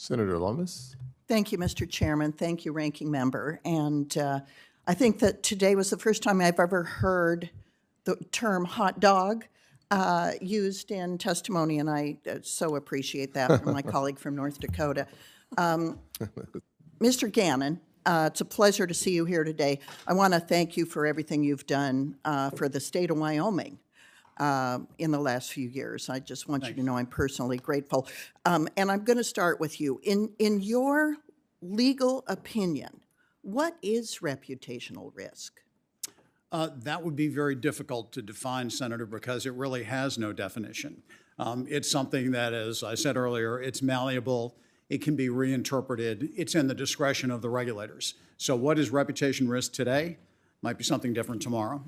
Senator Lummis. Thank you, Mr. Chairman. Thank you, Ranking Member. And I think that today was the first time I've ever heard the term hot dog used in testimony, and I so appreciate that from my colleague from North Dakota. Mr. Gannon, it's a pleasure to see you here today. I want to thank you for everything you've done for the state of Wyoming in the last few years. I just want you to know I'm personally grateful. And I'm going to start with you. In your legal opinion, what is reputational risk? That would be very difficult to define, Senator, because it really has no definition. It's something that, as I said earlier, it's malleable. It can be reinterpreted. It's in the discretion of the regulators. So what is reputation risk today might be something different tomorrow.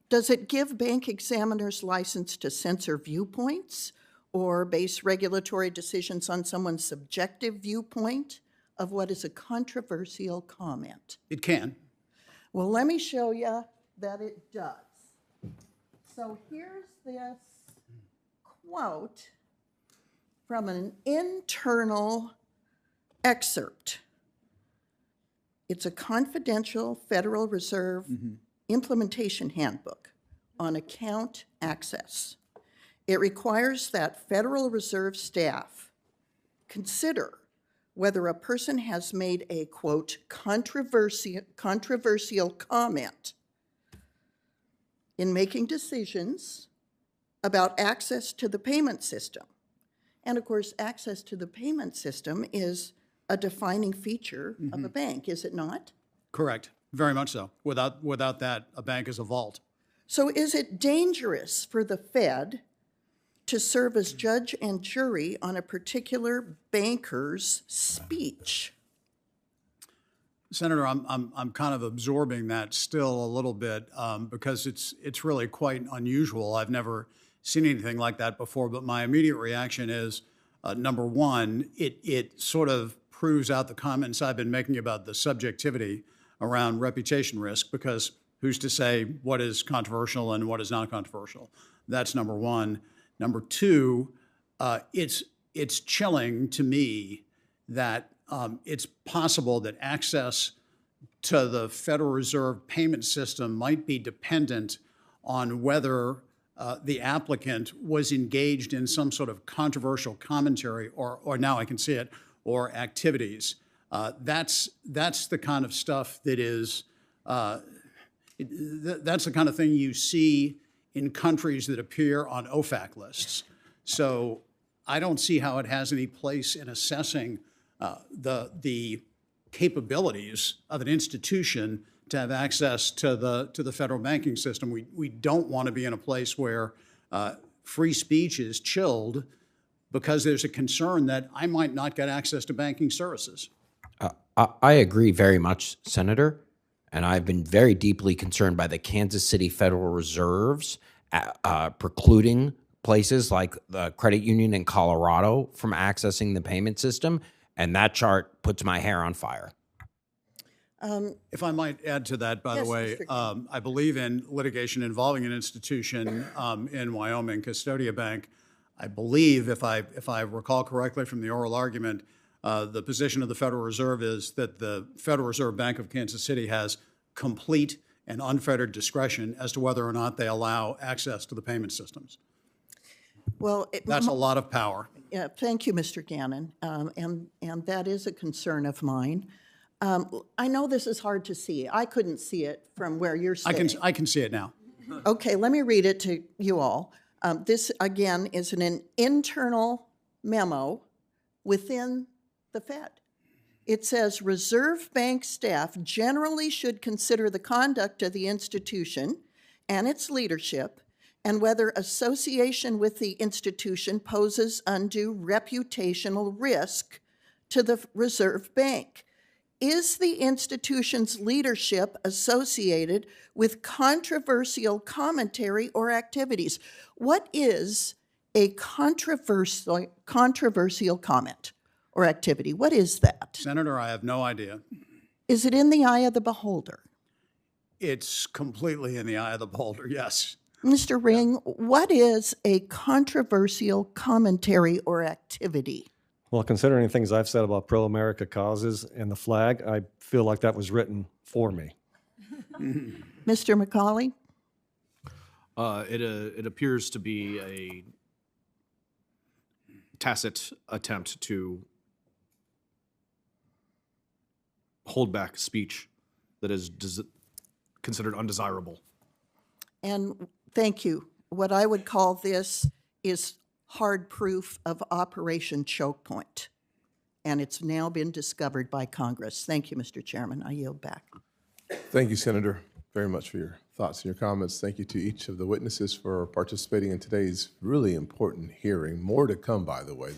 Does it give bank examiners license to censor viewpoints or base regulatory decisions on someone's subjective viewpoint of what is a controversial comment? It can. Well, let me show you that it does. So here's this quote from an internal excerpt. It's a confidential Federal Reserve implementation handbook on account access. It requires that Federal Reserve staff consider whether a person has made a, quote, controversial comment in making decisions about access to the payment system. And of course, access to the payment system is a defining feature of a bank, is it not? Correct. Very much so. Without that, a bank is a vault. So is it dangerous for the Fed to serve as judge and jury on a particular banker's speech? Senator, I'm kind of absorbing that still a little bit because it's really quite unusual. I've never seen anything like that before, but my immediate reaction is, number one, it sort of proves out the comments I've been making about the subjectivity around reputation risk, because who's to say what is controversial and what is not controversial? That's number one. Number two, it's chilling to me that it's possible that access to the Federal Reserve payment system might be dependent on whether the applicant was engaged in some sort of controversial commentary or now I can see it, or activities. That's the kind of stuff that is, that's the kind of thing you see in countries that appear on OFAC lists. So I don't see how it has any place in assessing the capabilities of an institution to have access to the federal banking system. We don't want to be in a place where free speech is chilled because there's a concern that I might not get access to banking services. I agree very much, Senator. And I've been very deeply concerned by the Kansas City Federal Reserve's precluding places like the credit union in Colorado from accessing the payment system. And that chart puts my hair on fire. If I might add to that, by the way, I believe in litigation involving an institution in Wyoming, Custodia Bank. I believe, if I recall correctly from the oral argument, the position of the Federal Reserve is that the Federal Reserve Bank of Kansas City has complete and unfettered discretion as to whether or not they allow access to the payment systems. Well, that's a lot of power. Yeah, thank you, Mr. Gannon, and that is a concern of mine. I know this is hard to see. I couldn't see it from where you're sitting. I can see it now. Okay, let me read it to you all. This, again, is an internal memo within the Fed. It says, Reserve Bank staff generally should consider the conduct of the institution and its leadership and whether association with the institution poses undue reputational risk to the Reserve Bank. Is the institution's leadership associated with controversial commentary or activities? What is a controversial comment or activity? What is that? Senator, I have no idea. Is it in the eye of the beholder? It's completely in the eye of the beholder, yes. Mr. Ring, what is a controversial commentary or activity? Well, considering things I've said about pro-America causes and the flag, I feel like that was written for me. Mr. McCauley? It appears to be a tacit attempt to hold back speech that is considered undesirable. And thank you. What I would call this is hard proof of Operation Choke Point. And it's now been discovered by Congress. Thank you, Mr. Chairman. I yield back. Thank you, Senator, very much for your thoughts and your comments. Thank you to each of the witnesses for participating in today's really important hearing. More to come, by the way.